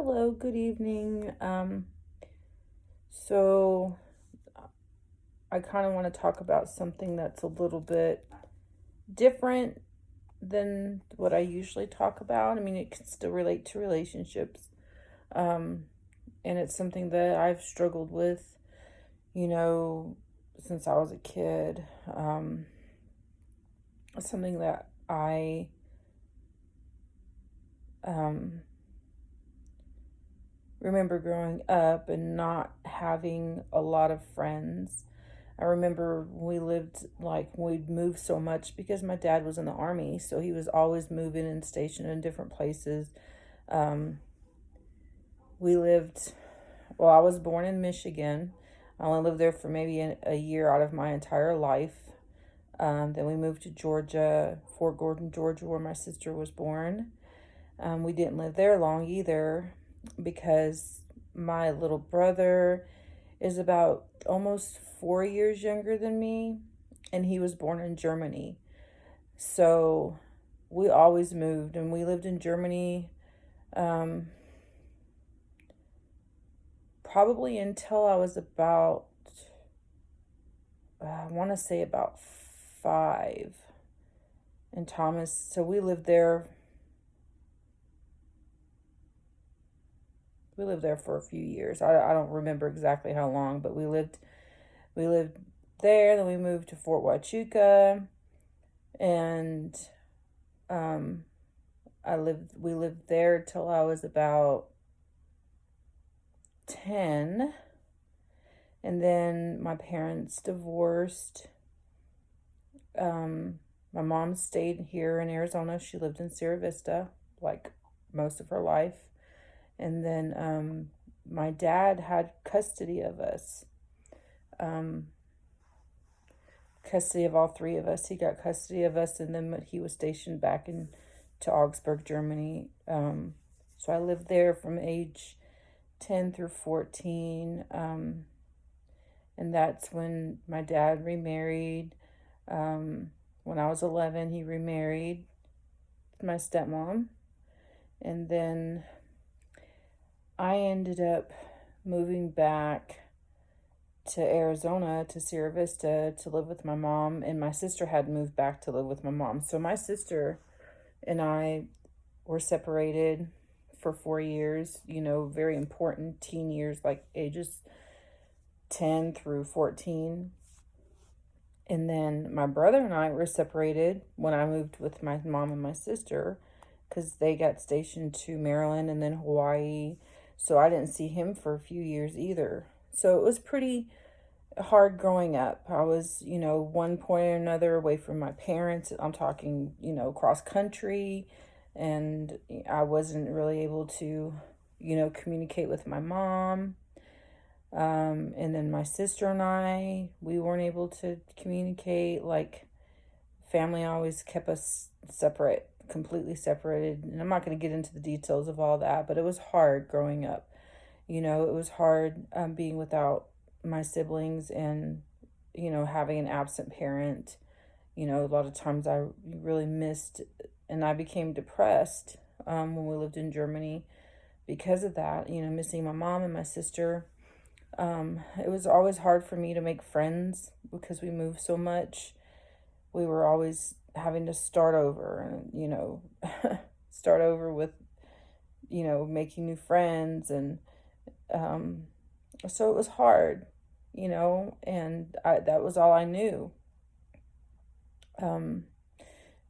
Hello, good evening. So I kind of want to talk about something that's a little bit different than what I usually talk about. I mean, it can still relate to relationships. Um, and it's something that I've struggled with, you know, since I was a kid. It's something that I um, remember growing up and not having a lot of friends. I remember we'd moved so much because my dad was in the army, so he was always moving and stationed in different places. Um, we lived, well, I was born in Michigan. I only lived there for maybe a year out of my entire life. Then we moved to Georgia, Fort Gordon, Georgia, where my sister was born. We didn't live there long either because my little brother is about almost 4 years younger than me, and he was born in Germany. So we always moved, and we lived in Germany um, probably until I was about, I want to say about 5. And Thomas, so we lived there for a few years. I don't remember exactly how long, but we lived there. Then we moved to Fort Huachuca, and um, we lived there till I was about 10. And then my parents divorced. My mom stayed here in Arizona. She lived in Sierra Vista like most of her life. And then my dad had custody of us, um, custody of all three of us. He got custody of us, and then he was stationed back in to Augsburg, Germany. So I lived there from age 10 through 14. And that's when my dad remarried. When I was 11, he remarried my stepmom. And then I ended up moving back to Arizona, to Sierra Vista, to live with my mom. And my sister had moved back to live with my mom. So my sister and I were separated for 4 years, very important teen years, like ages 10 through 14. And then my brother and I were separated when I moved with my mom and my sister because they got stationed to Maryland and then Hawaii. So I didn't see him for a few years either. So it was pretty hard growing up. I was, one point or another away from my parents. I'm talking, cross country. And I wasn't really able to, communicate with my mom. And then my sister and I, we weren't able to communicate. Like, family always kept us separate, completely separated. And I'm not going to get into the details of all that, but it was hard growing up. It was hard being without my siblings and, having an absent parent. A lot of times I really missed, and I became depressed when we lived in Germany because of that, missing my mom and my sister. It was always hard for me to make friends because we moved so much. We were always having to start over and, start over with, making new friends. And so it was hard, and that was all I knew. Um,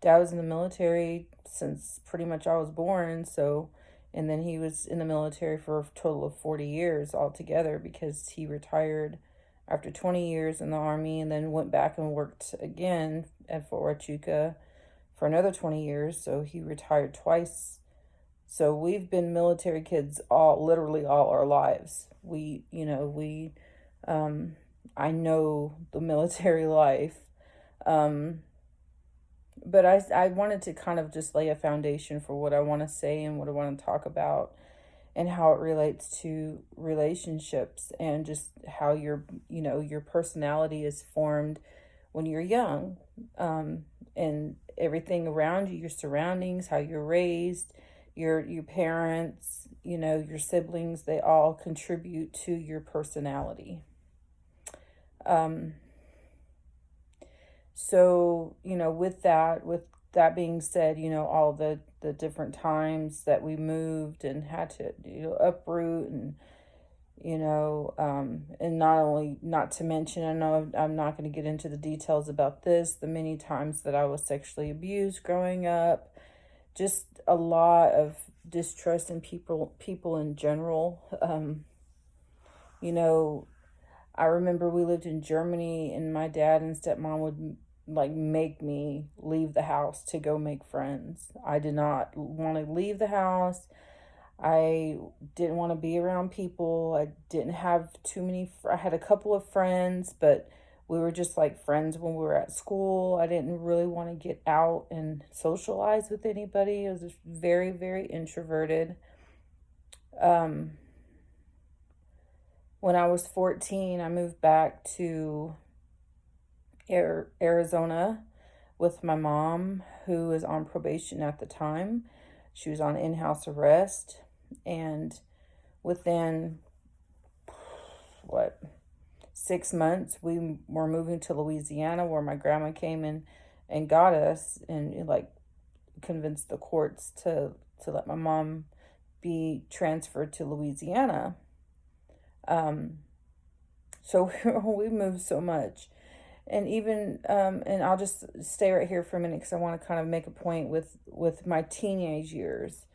Dad was in the military since pretty much I was born, so and then he was in the military for a total of 40 years altogether because he retired after 20 years in the army and then went back and worked again at Fort Huachuca for another 20 years, so he retired twice. So we've been military kids literally all our lives. I know the military life. Um, but I wanted to kind of just lay a foundation for what I want to say and what I want to talk about and how it relates to relationships and just how your personality is formed when you're young, and everything around you, your surroundings, how you're raised, your parents, your siblings, they all contribute to your personality. Um, so, with that being said, all the different times that we moved and had to, uproot and not to mention, I know I'm not going to get into the details about this, the many times that I was sexually abused growing up, just a lot of distrust in people in general. You know, I remember we lived in Germany, and my dad and stepmom would like make me leave the house to go make friends. I did not want to leave the house. I didn't want to be around people. I didn't have I had a couple of friends, but we were just like friends when we were at school. I didn't really want to get out and socialize with anybody. I was just very, very introverted. Um, when I was 14, I moved back to Arizona with my mom, who was on probation at the time. She was on in-house arrest, and within what 6 months we were moving to Louisiana, where my grandma came in and got us, and like convinced the courts to let my mom be transferred to Louisiana. Um, so we moved so much. And even and I'll just stay right here for a minute because I want to kind of make a point with my teenage years.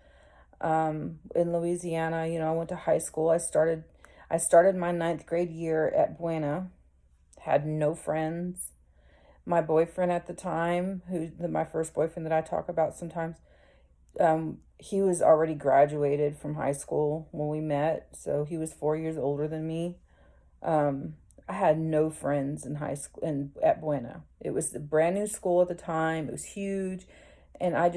In Louisiana, I went to high school. I started my ninth grade year at Buena. Had no friends. My boyfriend at the time, my first boyfriend that I talk about sometimes, he was already graduated from high school when we met, so he was 4 years older than me. Um, I had no friends in high school and at Buena. It was a brand new school at the time. It was huge, and I had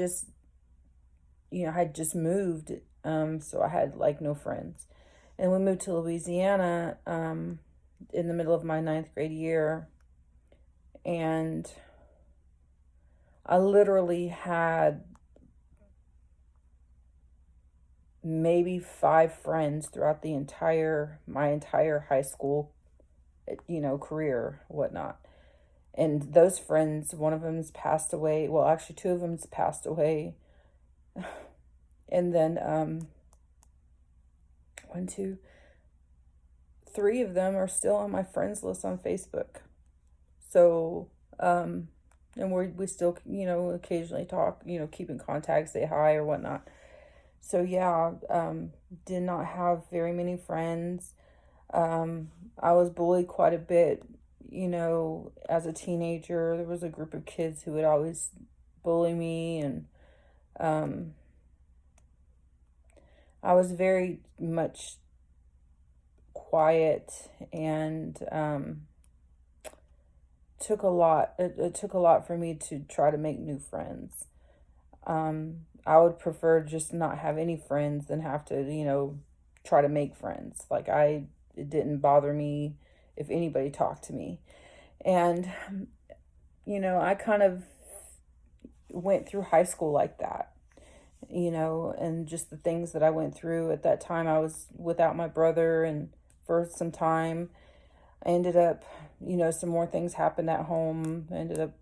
just moved, so I had like no friends. And we moved to Louisiana in the middle of my ninth grade year, and I literally had maybe 5 friends throughout my entire high school, career, whatnot. And those friends, one of them's passed away. Well, actually, two of them's passed away, and then one, two, three of them are still on my friends list on Facebook. So, and we still, occasionally talk, keep in contact, say hi or whatnot. So yeah, did not have very many friends. I was bullied quite a bit, as a teenager. There was a group of kids who would always bully me, and um, I was very much quiet, and it took a lot for me to try to make new friends. I would prefer just not have any friends than have to, try to make friends. It didn't bother me if anybody talked to me. And, I kind of went through high school like that, and just the things that I went through at that time. I was without my brother, and for some time, I ended up, some more things happened at home. I ended up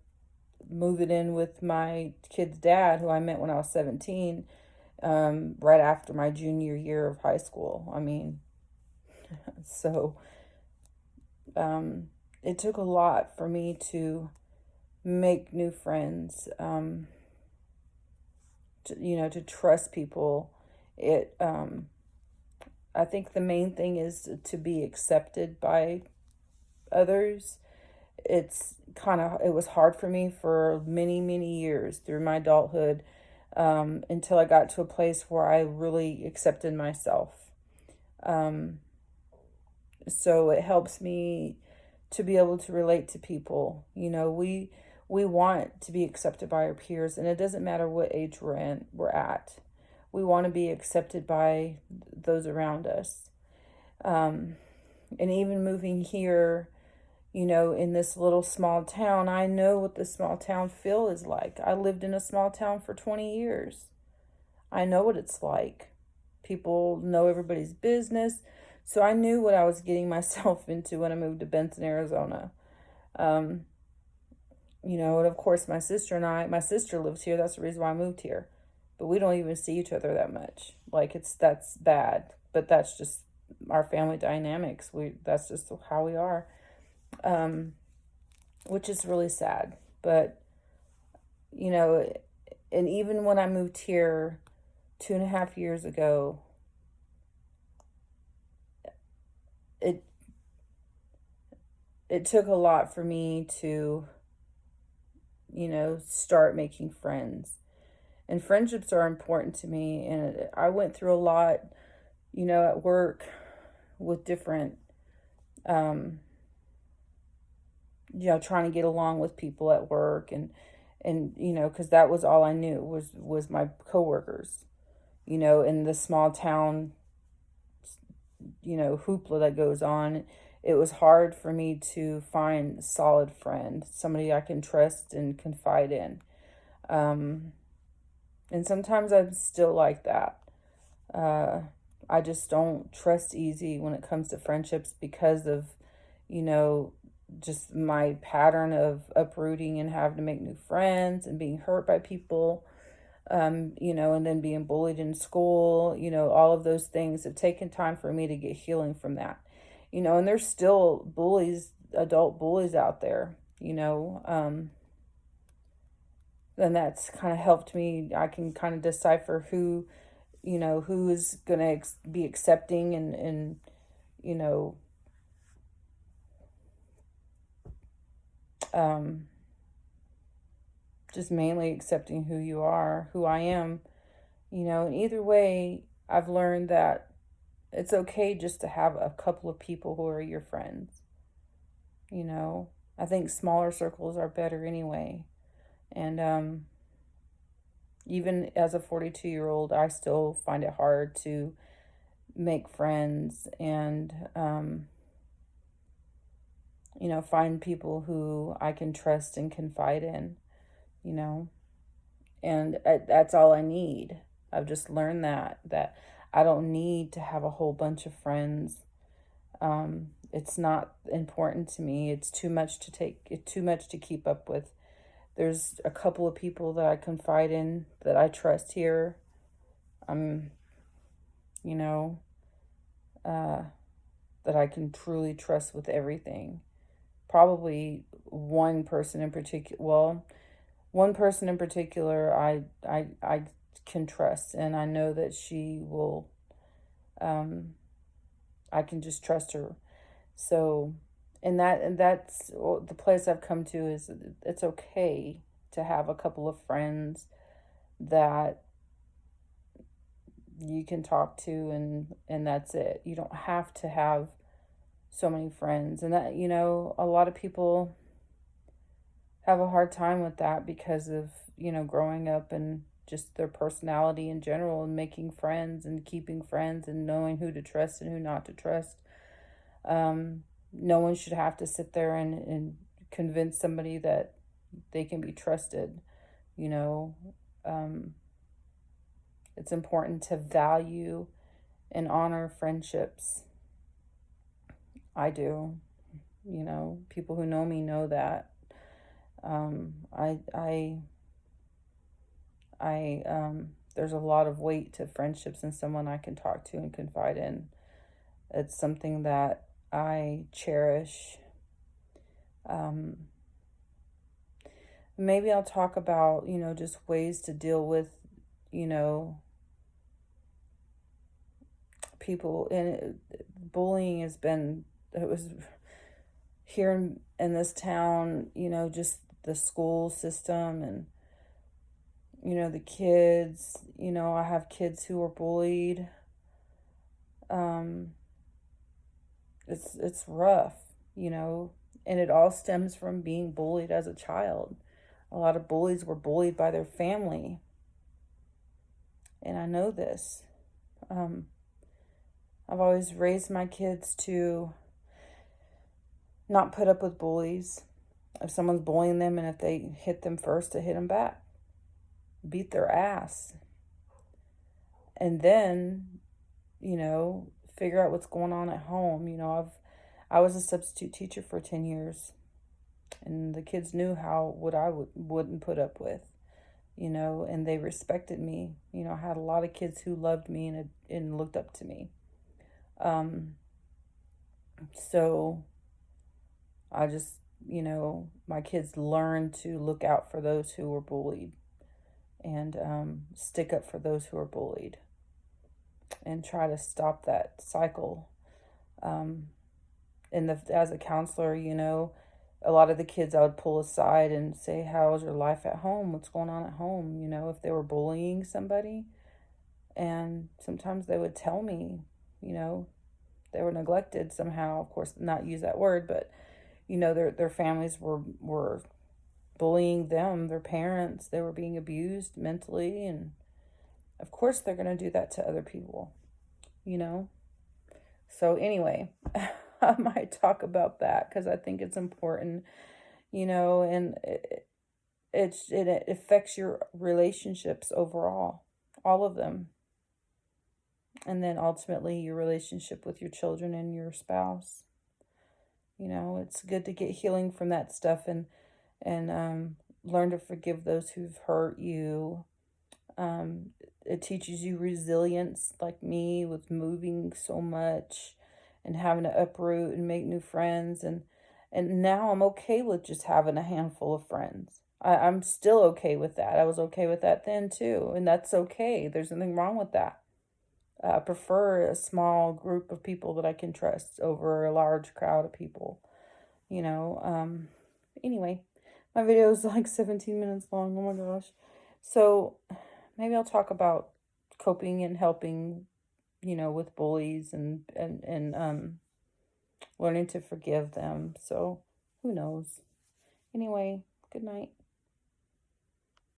moving in with my kid's dad, who I met when I was 17, right after my junior year of high school. I mean, so it took a lot for me to make new friends, to trust people. I think the main thing is to be accepted by others. It was hard for me for many, many years through my adulthood, until I got to a place where I really accepted myself. Um, so it helps me to be able to relate to people. We want to be accepted by our peers, and it doesn't matter what age we're at. We want to be accepted by those around us. Um, and even moving here, in this little small town, I know what the small town feel is like. I lived in a small town for 20 years. I know what it's like. People know everybody's business. So I knew what I was getting myself into when I moved to Benson, Arizona. Um, and of course my sister lives here. That's the reason why I moved here. But we don't even see each other that much. Like that's bad. But that's just our family dynamics. That's just how we are. Um, which is really sad. But, you know, and even when I moved here 2.5 years ago, it it took a lot for me to, start making friends. And friendships are important to me. And I went through a lot, at work with different, um, trying to get along with people at work and because that was all I knew was my coworkers, in the small town, hoopla that goes on. It was hard for me to find a solid friend, somebody I can trust and confide in. Um, and sometimes I'm still like that. Uh, I just don't trust easy when it comes to friendships because of, you know, just my pattern of uprooting and having to make new friends and being hurt by people, and then being bullied in school, all of those things have taken time for me to get healing from that, and there's still adult bullies out there, and that's kind of helped me. I can kind of decipher who is going to be accepting and, you know, um, just mainly accepting who I am, and either way, I've learned that it's okay just to have a couple of people who are your friends, you know. I think smaller circles are better anyway. And even as a 42-year-old, I still find it hard to make friends and, find people who I can trust and confide in, you know. And that's all I need. I've just learned that I don't need to have a whole bunch of friends. It's not important to me. It's too much to take. It's too much to keep up with. There's a couple of people that I confide in that I trust here. Um, you know, uh, that I can truly trust with everything. Probably one person in particular. Well, one person in particular, I can trust, and I know that she will. I can just trust her. So, and that's the place I've come to is it's okay to have a couple of friends that you can talk to and that's it. You don't have to have so many friends. And that, a lot of people have a hard time with that because of, growing up and just their personality in general and making friends and keeping friends and knowing who to trust and who not to trust. No one should have to sit there and convince somebody that they can be trusted, you know. Um, it's important to value and honor friendships. I do. People who know me know that. Um, I, I, there's a lot of weight to friendships and someone I can talk to and confide in. It's something that I cherish. Um, Maybe I'll talk about, just ways to deal with, you know, people. And bullying it was here in this town, just the school system and, the kids, I have kids who are bullied. Um, it's rough, and it all stems from being bullied as a child. A lot of bullies were bullied by their family, and I know this. Um, I've always raised my kids to not put up with bullies. If someone's bullying them and if they hit them first, to hit them back, beat their ass. And then figure out what's going on at home. I was a substitute teacher for 10 years, and the kids knew what I wouldn't put up with, and they respected me. I had a lot of kids who loved me and looked up to me. So I just, my kids learned to look out for those who were bullied, and stick up for those who are bullied, and try to stop that cycle. Um, as a counselor, a lot of the kids I would pull aside and say, "How's your life at home? What's going on at home?" If they were bullying somebody, and sometimes they would tell me, they were neglected somehow. Of course, not use that word, but their families were bullying them, their parents. They were being abused mentally, and of course they're going to do that to other people. So anyway, I might talk about that because I think it's important, and it affects your relationships overall, all of them. And then ultimately your relationship with your children and your spouse. It's good to get healing from that stuff, and learn to forgive those who've hurt you. It teaches you resilience, like me, with moving so much and having to uproot and make new friends. And now I'm okay with just having a handful of friends. I'm still okay with that. I was okay with that then too, and that's okay. There's nothing wrong with that. I prefer a small group of people that I can trust over a large crowd of people. You know, anyway, my video is like 17 minutes long. Oh my gosh. So maybe I'll talk about coping and helping, with bullies, and learning to forgive them. So who knows? Anyway, good night.